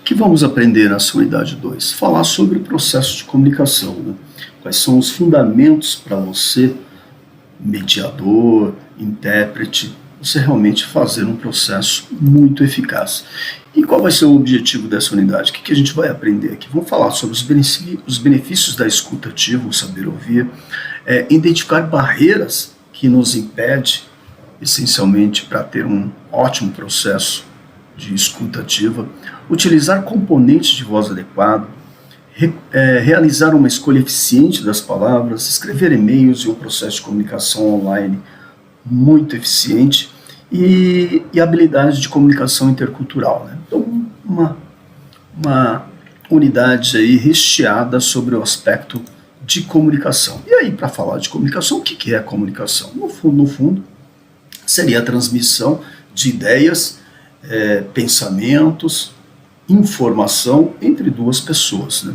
O que vamos aprender nessa unidade 2? Falar sobre o processo de comunicação, né? Quais são os fundamentos para você, mediador, intérprete, você realmente fazer um processo muito eficaz. E qual vai ser o objetivo dessa unidade? O que a gente vai aprender aqui? Vamos falar sobre os benefícios da escuta ativa, o saber ouvir, identificar barreiras que nos impedem, essencialmente, para ter um ótimo processo de escuta ativa, utilizar componentes de voz adequado, realizar uma escolha eficiente das palavras, escrever e-mails e um processo de comunicação online muito eficiente e habilidade de comunicação intercultural, né? Então, uma unidade aí recheada sobre o aspecto de comunicação. E aí, para falar de comunicação, o que é a comunicação? No fundo, seria a transmissão de ideias, pensamentos, informação entre duas pessoas, né?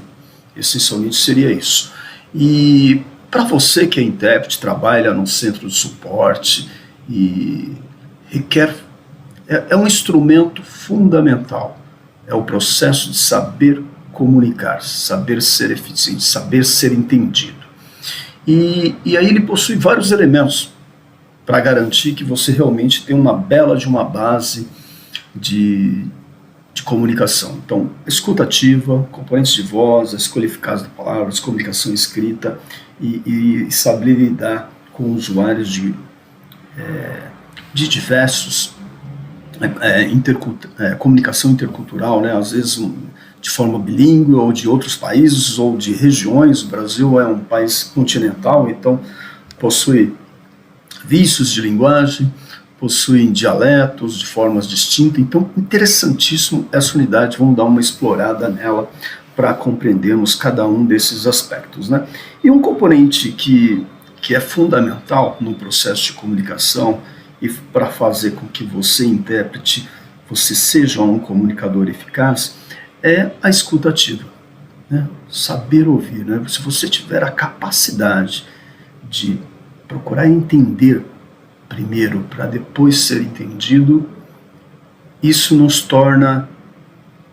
Essencialmente seria isso. E para você que é intérprete, trabalha num centro de suporte e requer, é um instrumento fundamental, é o processo de saber comunicar, saber ser eficiente, saber ser entendido. E aí ele possui vários elementos para garantir que você realmente tem uma bela de uma base de comunicação. Então, escuta ativa, componentes de voz, a escolha eficaz de palavras, comunicação escrita e saber lidar com usuários de diversos, comunicação intercultural, né? Às vezes de forma bilíngue, ou de outros países, ou de regiões. O Brasil é um país continental, então possui vícios de linguagem, possuem dialetos de formas distintas. Então, interessantíssimo essa unidade, vamos dar uma explorada nela para compreendermos cada um desses aspectos, né? E um componente que é fundamental no processo de comunicação e para fazer com que você, intérprete, você seja um comunicador eficaz, é a escuta ativa, né? Saber ouvir, né? Se você tiver a capacidade de procurar entender primeiro, para depois ser entendido, isso nos torna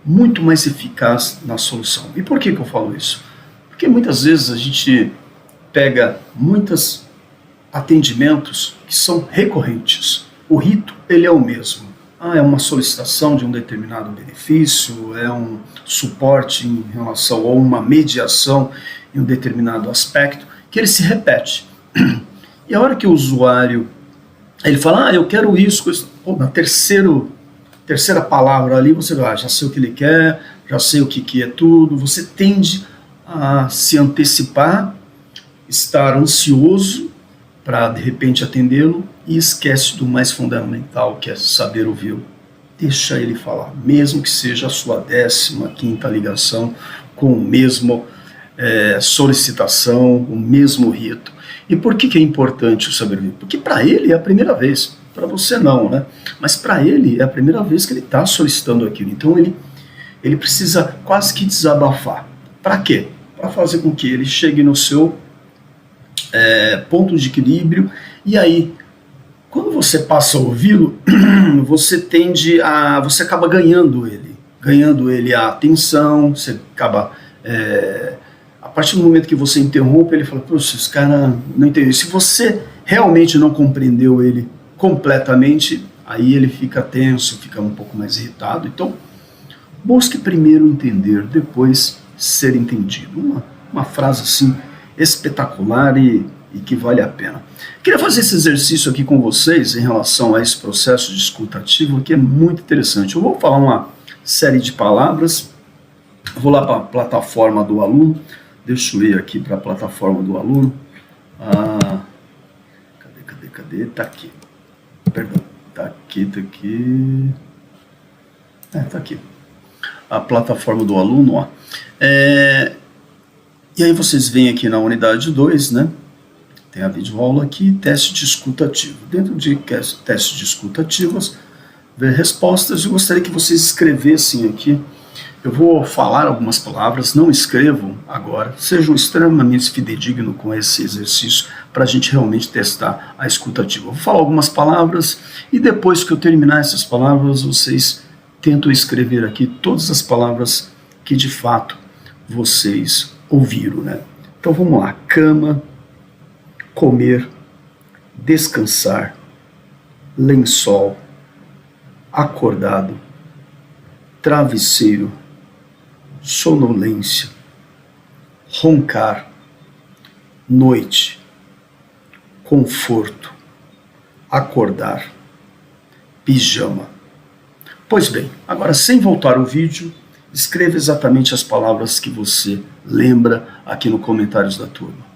muito mais eficaz na solução. E por que eu falo isso? Porque muitas vezes a gente pega muitos atendimentos que são recorrentes. O rito, ele é o mesmo. É uma solicitação de um determinado benefício, é um suporte em relação a uma mediação em um determinado aspecto, que ele se repete. E a hora que o usuário ele fala, eu quero isso, na terceira palavra ali, você vai, já sei o que ele quer, já sei o que é tudo, você tende a se antecipar, estar ansioso para, de repente, atendê-lo e esquece do mais fundamental, que é saber ouvi-lo. Deixa ele falar, mesmo que seja a sua 15ª ligação com o mesmo solicitação, o mesmo rito. E por que é importante o saber ouvir? Porque para ele é a primeira vez, para você não, né? Mas para ele é a primeira vez que ele está solicitando aquilo. Então ele precisa quase que desabafar. Para quê? Para fazer com que ele chegue no seu ponto de equilíbrio. E aí, quando você passa a ouvi-lo, você acaba ganhando ele a atenção, você acaba... a partir do momento que você interrompe, ele fala, poxa, esse cara não entendeu. Se você realmente não compreendeu ele completamente, aí ele fica tenso, fica um pouco mais irritado. Então, busque primeiro entender, depois ser entendido. Uma frase assim espetacular e que vale a pena. Queria fazer esse exercício aqui com vocês em relação a esse processo de escuta ativa, que é muito interessante. Eu vou falar uma série de palavras, vou lá para a plataforma do aluno. Deixa eu ir aqui para a plataforma do aluno. Cadê? Tá aqui. Perdão. Tá aqui. Tá aqui. A plataforma do aluno, ó. E aí vocês vêm aqui na unidade 2, né? Tem a videoaula aqui, teste de escuta ativa. Dentro de teste de escuta ativas, ver respostas. Eu gostaria que vocês escrevessem aqui. Eu vou falar algumas palavras, não escrevam agora, sejam extremamente fidedignos com esse exercício para a gente realmente testar a escuta ativa. Eu vou falar algumas palavras e depois que eu terminar essas palavras, vocês tento escrever aqui todas as palavras que de fato vocês ouviram, né? Então vamos lá: cama, comer, descansar, lençol, acordado, travesseiro, sonolência, roncar, noite, conforto, acordar, pijama. Pois bem, agora sem voltar o vídeo, escreva exatamente as palavras que você lembra aqui nos comentários da turma.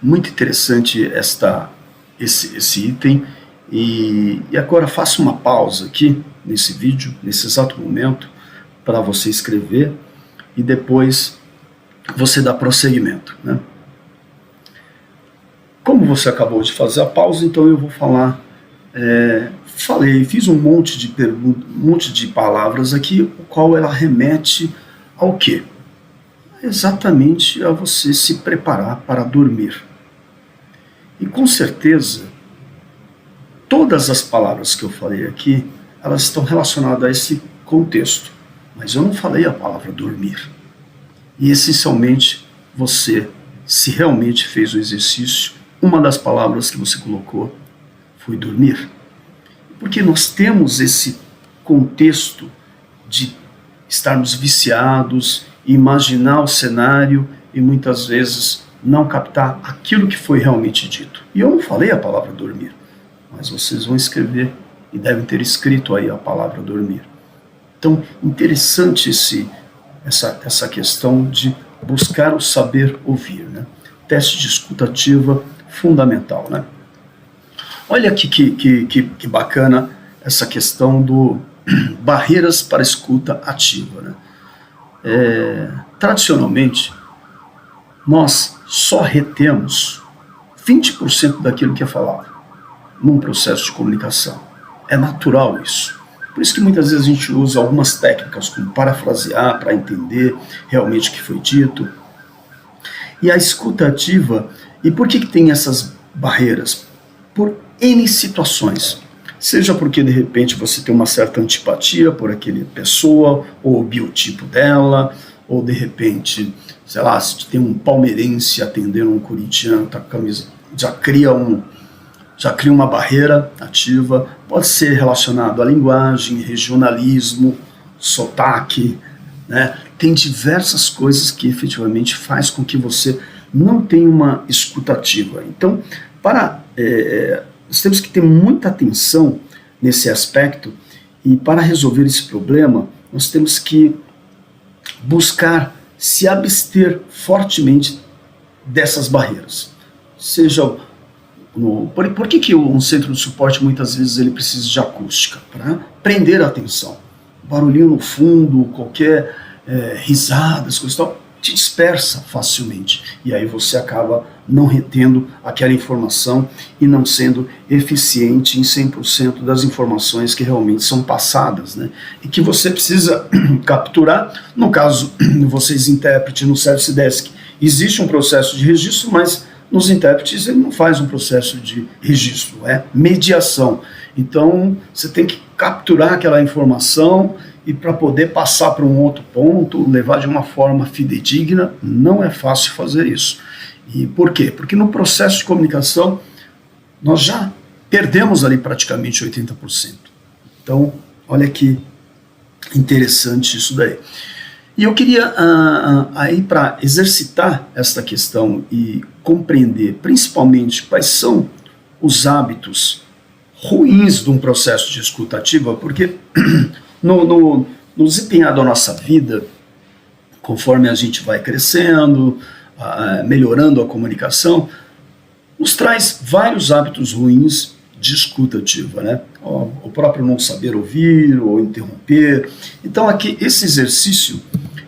Muito interessante esse item. E agora faça uma pausa aqui nesse vídeo, nesse exato momento, para você escrever e depois você dá prosseguimento, né? Como você acabou de fazer a pausa, então eu vou falar. Fiz um monte de perguntas, um monte de palavras aqui, o qual ela remete ao quê? Exatamente a você se preparar para dormir. E com certeza, todas as palavras que eu falei aqui, elas estão relacionadas a esse contexto. Mas eu não falei a palavra dormir. E essencialmente, você, se realmente fez o exercício, uma das palavras que você colocou foi dormir. Porque nós temos esse contexto de estarmos viciados, imaginar o cenário e muitas vezes não captar aquilo que foi realmente dito. E eu não falei a palavra dormir, mas vocês vão escrever e devem ter escrito aí a palavra dormir. Então, interessante essa questão de buscar o saber ouvir, né? Teste de escuta ativa fundamental, né? Olha aqui que bacana essa questão do barreiras para escuta ativa, né? Tradicionalmente, nós só retemos 20% daquilo que é falado num processo de comunicação. É natural isso. Por isso que muitas vezes a gente usa algumas técnicas como parafrasear para entender realmente o que foi dito. E a escuta ativa, e por que tem essas barreiras? Por N situações. Seja porque de repente você tem uma certa antipatia por aquela pessoa, ou o biotipo dela, ou de repente, sei lá, se tem um palmeirense atendendo um corintiano, tá com a camisa, já cria uma barreira ativa. Pode ser relacionado à linguagem, regionalismo, sotaque, né? Tem diversas coisas que efetivamente faz com que você não tenha uma escuta ativa. Então, nós temos que ter muita atenção nesse aspecto, e para resolver esse problema, nós temos que buscar se abster fortemente dessas barreiras. Seja por que um centro de suporte muitas vezes ele precisa de acústica? Para prender a atenção. Barulhinho no fundo, qualquer risadas, coisa e tal, te dispersa facilmente. E aí você acaba não retendo aquela informação e não sendo eficiente em 100% das informações que realmente são passadas, né? E que você precisa capturar. No caso, vocês intérprete no Service Desk, existe um processo de registro, mas nos intérpretes ele não faz um processo de registro, é mediação. Então você tem que capturar aquela informação e para poder passar para um outro ponto, levar de uma forma fidedigna, não é fácil fazer isso. E por quê? Porque no processo de comunicação nós já perdemos ali praticamente 80%. Então, olha que interessante isso daí. E eu queria, aí para exercitar esta questão e compreender principalmente quais são os hábitos ruins de um processo de escuta ativa, porque no desempenhar da nossa vida, conforme a gente vai crescendo, melhorando a comunicação, nos traz vários hábitos ruins de escuta ativa, né? O próprio não saber ouvir ou interromper. Então aqui esse exercício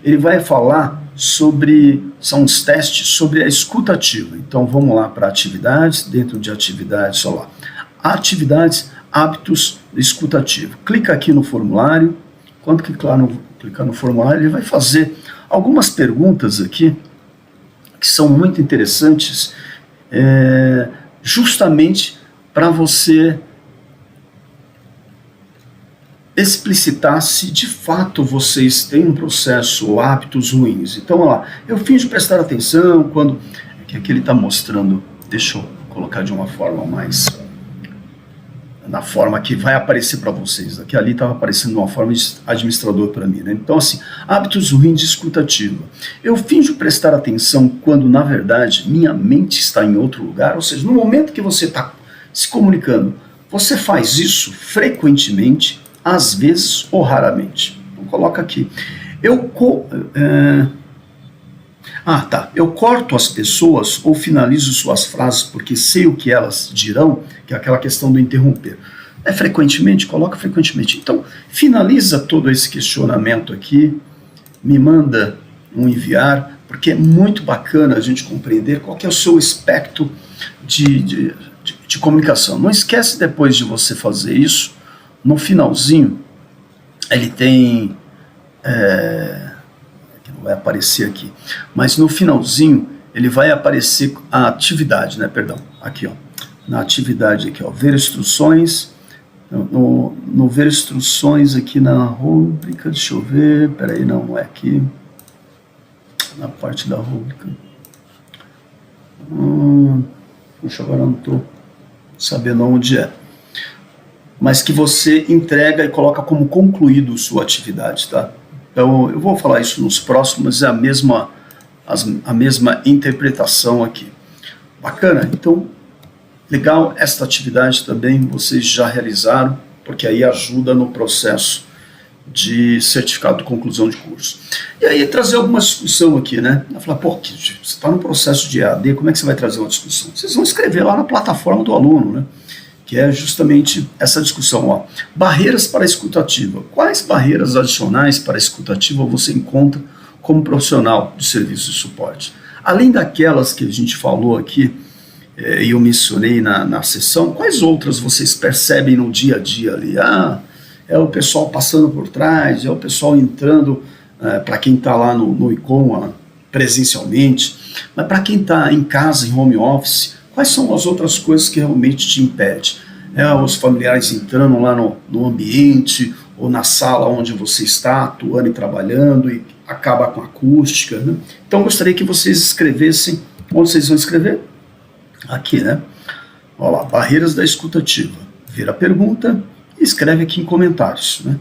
ele vai falar são os testes sobre a escuta ativa. Então vamos lá para atividades, dentro de atividades, só lá. Atividades, hábitos de escuta ativa. Clica aqui no formulário. Quando clicar no formulário, ele vai fazer algumas perguntas aqui que são muito interessantes, justamente para você explicitar se de fato vocês têm um processo ou hábitos ruins. Então, olha lá, eu finjo prestar atenção quando... Aqui ele está mostrando, deixa eu colocar de uma forma mais... na forma que vai aparecer para vocês. Aqui ali estava aparecendo de uma forma de administrador para mim, né? Então, assim, hábitos ruins de escuta ativa. Eu finjo prestar atenção quando, na verdade, minha mente está em outro lugar, ou seja, no momento que você está se comunicando, você faz isso frequentemente, às vezes ou raramente. Então, coloca aqui. Eu corto as pessoas ou finalizo suas frases porque sei o que elas dirão, que é aquela questão do interromper. É frequentemente? Coloca frequentemente. Então, finaliza todo esse questionamento aqui, me manda um enviar, porque é muito bacana a gente compreender qual que é o seu espectro de comunicação. Não esquece, depois de você fazer isso, no finalzinho, ele tem... vai aparecer aqui, mas no finalzinho ele vai aparecer a atividade, né, perdão, aqui ó, na atividade aqui ó, ver instruções, no ver instruções aqui na rúbrica, deixa eu ver, peraí, não é aqui, na parte da rúbrica, puxa, agora não estou sabendo onde é, mas que você entrega e coloca como concluído sua atividade, tá? Então, eu vou falar isso nos próximos, é a mesma interpretação aqui. Bacana? Então, legal, esta atividade também vocês já realizaram, porque aí ajuda no processo de certificado de conclusão de curso. E aí, trazer alguma discussão aqui, né? Eu falar, pô, você está no processo de EAD, como é que você vai trazer uma discussão? Vocês vão escrever lá na plataforma do aluno, né? Que é justamente essa discussão, ó. Barreiras para a escutativa. Quais barreiras adicionais para a escutativa você encontra como profissional de serviço de suporte? Além daquelas que a gente falou aqui, e eu mencionei na sessão, quais outras vocês percebem no dia a dia ali? É o pessoal passando por trás, é o pessoal entrando, para quem está lá no ICOM presencialmente, mas para quem está em casa, em home office, quais são as outras coisas que realmente te impedem? Os familiares entrando lá no ambiente ou na sala onde você está atuando e trabalhando e acaba com a acústica, né? Então, gostaria que vocês escrevessem, onde vocês vão escrever? Aqui, né? Olha lá, barreiras da escutativa. Vira a pergunta e escreve aqui em comentários, né?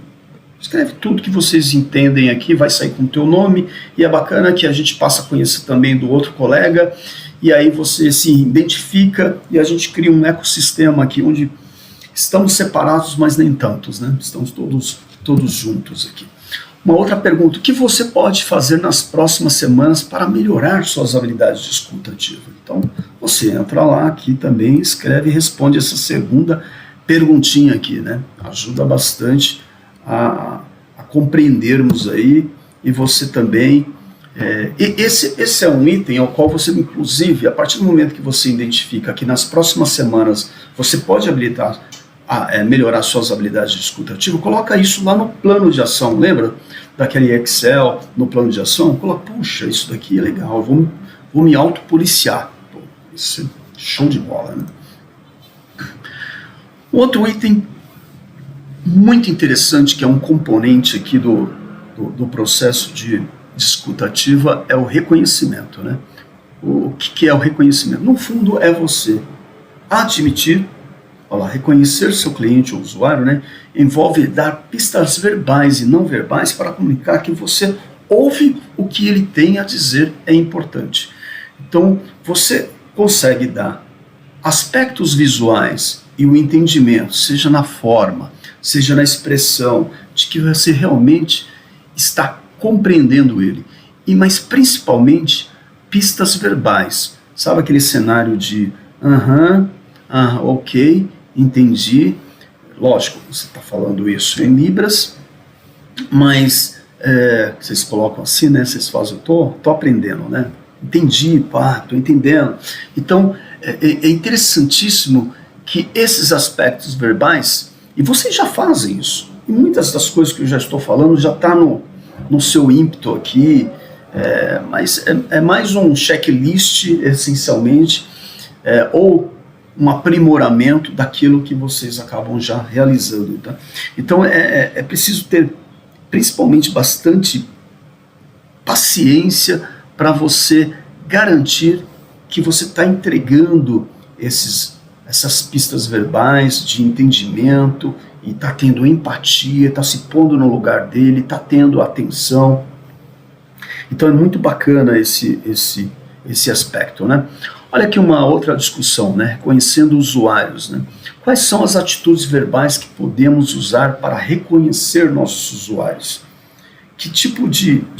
Escreve tudo que vocês entendem aqui, vai sair com o teu nome, e é bacana que a gente passa a conhecer também do outro colega, e aí você se identifica e a gente cria um ecossistema aqui onde estamos separados, mas nem tantos, né? Estamos todos juntos aqui. Uma outra pergunta, o que você pode fazer nas próximas semanas para melhorar suas habilidades de escuta ativa? Então, você entra lá aqui também, escreve e responde essa segunda perguntinha aqui, né? Ajuda bastante a compreendermos aí, e você também... esse é um item ao qual você, inclusive, a partir do momento que você identifica que nas próximas semanas você pode habilitar melhorar suas habilidades de escuta ativa, coloca isso lá no plano de ação, lembra? Daquele Excel, no plano de ação, coloca, puxa, isso daqui é legal, eu vou me autopoliciar. Pô, isso é show de bola, né? Outro item muito interessante, que é um componente aqui do processo de escuta ativa, é o reconhecimento, né? O que é o reconhecimento? No fundo, é você admitir, olha lá, reconhecer seu cliente ou usuário, né? Envolve dar pistas verbais e não verbais para comunicar que você ouve o que ele tem a dizer, é importante. Então, você consegue dar aspectos visuais e o entendimento, seja na forma, seja na expressão, de que você realmente está compreendendo ele, mas principalmente pistas verbais, sabe aquele cenário de ok, entendi, lógico, você está falando isso em libras, mas vocês colocam assim, né, vocês fazem, tô aprendendo, né, entendi, estou entendendo. Então, é interessantíssimo que esses aspectos verbais, e vocês já fazem isso, e muitas das coisas que eu já estou falando já está no seu ímpeto aqui, mas é mais um checklist, essencialmente, ou um aprimoramento daquilo que vocês acabam já realizando. Tá? Então é preciso ter principalmente bastante paciência para você garantir que você está entregando essas pistas verbais de entendimento e está tendo empatia, está se pondo no lugar dele, está tendo atenção. Então é muito bacana esse aspecto, né? Olha aqui uma outra discussão, né? Reconhecendo usuários, né? Quais são as atitudes verbais que podemos usar para reconhecer nossos usuários? Que tipo de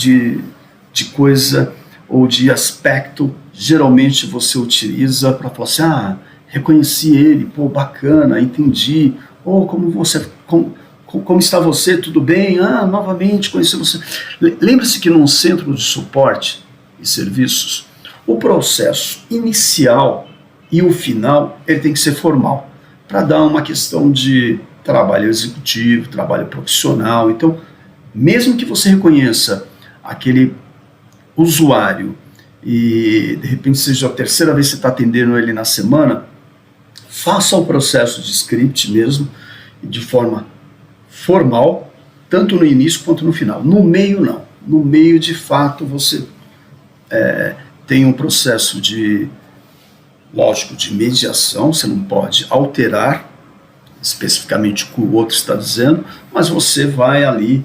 coisa ou de aspecto geralmente você utiliza para falar assim, reconheci ele, pô, bacana, entendi, ou como está você, tudo bem? Novamente conheci você. Lembre-se que num centro de suporte e serviços, o processo inicial e o final ele tem que ser formal, para dar uma questão de trabalho executivo, trabalho profissional. Então, mesmo que você reconheça aquele usuário e de repente seja a terceira vez que você está atendendo ele na semana, faça o processo de script mesmo, de forma formal, tanto no início quanto no final. No meio, não. No meio, de fato, você tem um processo lógico, de mediação, você não pode alterar especificamente o que o outro está dizendo, mas você vai ali,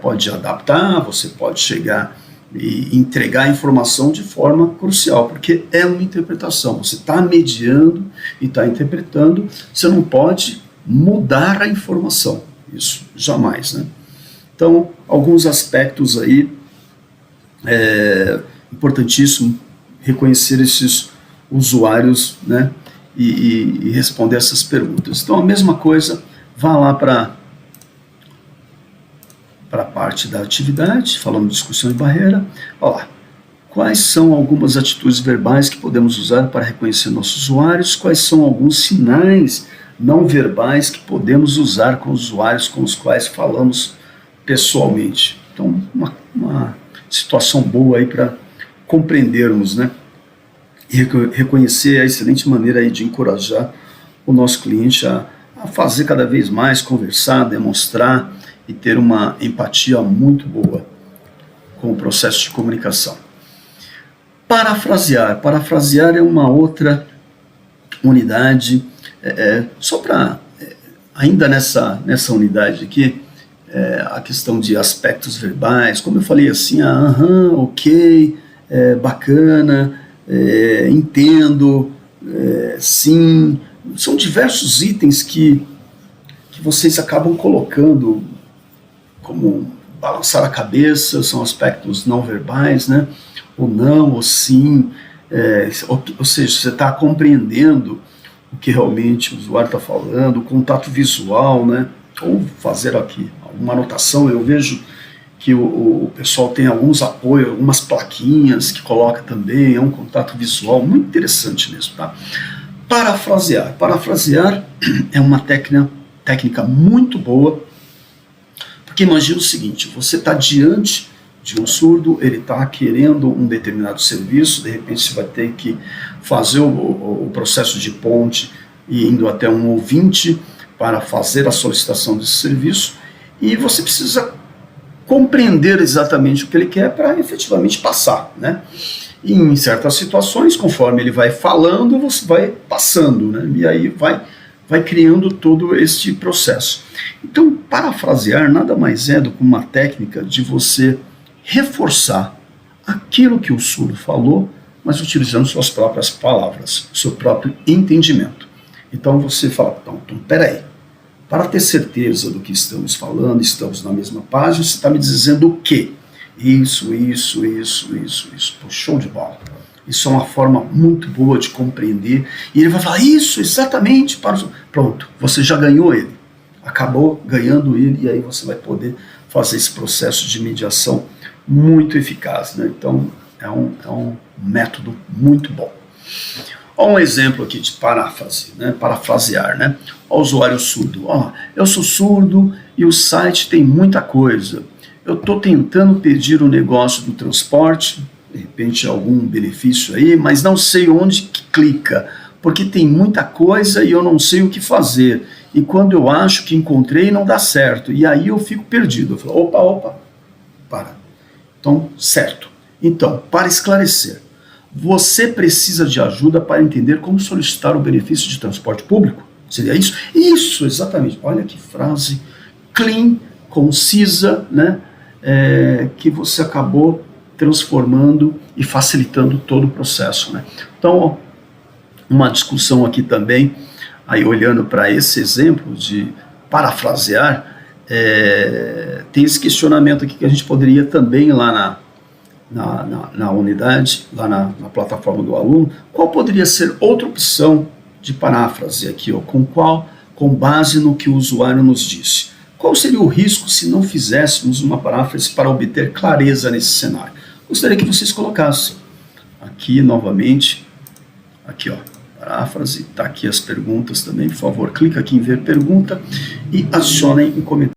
pode adaptar, você pode chegar e entregar a informação de forma crucial, porque é uma interpretação, você está mediando e está interpretando, você não pode mudar a informação, isso jamais, né? Então, alguns aspectos aí, importantíssimo reconhecer esses usuários, né, e responder essas perguntas. Então, a mesma coisa, vá lá para a parte da atividade, falando de discussão e barreira. Olha lá, quais são algumas atitudes verbais que podemos usar para reconhecer nossos usuários? Quais são alguns sinais não verbais que podemos usar com os usuários com os quais falamos pessoalmente? Então, uma situação boa aí para compreendermos, né? E reconhecer a excelente maneira aí de encorajar o nosso cliente a fazer cada vez mais, conversar, demonstrar e ter uma empatia muito boa com o processo de comunicação. Parafrasear é uma outra unidade, só para, ainda nessa unidade aqui, a questão de aspectos verbais, como eu falei assim, ok, bacana, entendo, sim, são diversos itens que vocês acabam colocando como balançar a cabeça, são aspectos não verbais, né? Ou não, ou sim, ou seja, você está compreendendo o que realmente o usuário está falando, o contato visual, né? Ou fazer aqui alguma anotação. Eu vejo que o pessoal tem alguns apoios, algumas plaquinhas que coloca também, é um contato visual muito interessante mesmo, tá? Parafrasear é uma técnica muito boa, porque imagina o seguinte, você está diante de um surdo, ele está querendo um determinado serviço, de repente você vai ter que fazer o processo de ponte e indo até um ouvinte para fazer a solicitação desse serviço, e você precisa compreender exatamente o que ele quer para efetivamente passar, né? E em certas situações, conforme ele vai falando, você vai passando, né? E aí vai criando todo este processo. Então, parafrasear nada mais é do que uma técnica de você reforçar aquilo que o surdo falou, mas utilizando suas próprias palavras, seu próprio entendimento. Então você fala, então peraí, para ter certeza do que estamos falando, estamos na mesma página, você está me dizendo o quê? Isso. Pô, show de bola. Isso é uma forma muito boa de compreender. E ele vai falar, isso, exatamente. Pronto, você já ganhou ele. Acabou ganhando ele, e aí você vai poder fazer esse processo de mediação muito eficaz, né? Então, é um método muito bom. Olha um exemplo aqui de paráfrase, né? Parafrasear, né? Olha o usuário surdo. Eu sou surdo e o site tem muita coisa. Eu estou tentando pedir o negócio do transporte, de repente algum benefício aí, mas não sei onde que clica. porque tem muita coisa e eu não sei o que fazer. E quando eu acho que encontrei, não dá certo. E aí eu fico perdido. Eu falo, opa, para. Então, certo. Então, para esclarecer, você precisa de ajuda para entender como solicitar o benefício de transporte público? Seria isso? Isso, exatamente. Olha que frase clean, concisa, né? Que você acabou transformando e facilitando todo o processo, né? Então, ó, uma discussão aqui também, aí olhando para esse exemplo de parafrasear, tem esse questionamento aqui que a gente poderia também lá na unidade, lá na plataforma do aluno, qual poderia ser outra opção de paráfrase aqui, ó, com base no que o usuário nos disse. Qual seria o risco se não fizéssemos uma paráfrase para obter clareza nesse cenário? Gostaria que vocês colocassem aqui novamente, aqui ó, paráfrase, tá aqui as perguntas também, por favor, clica aqui em ver pergunta e acionem em comentário.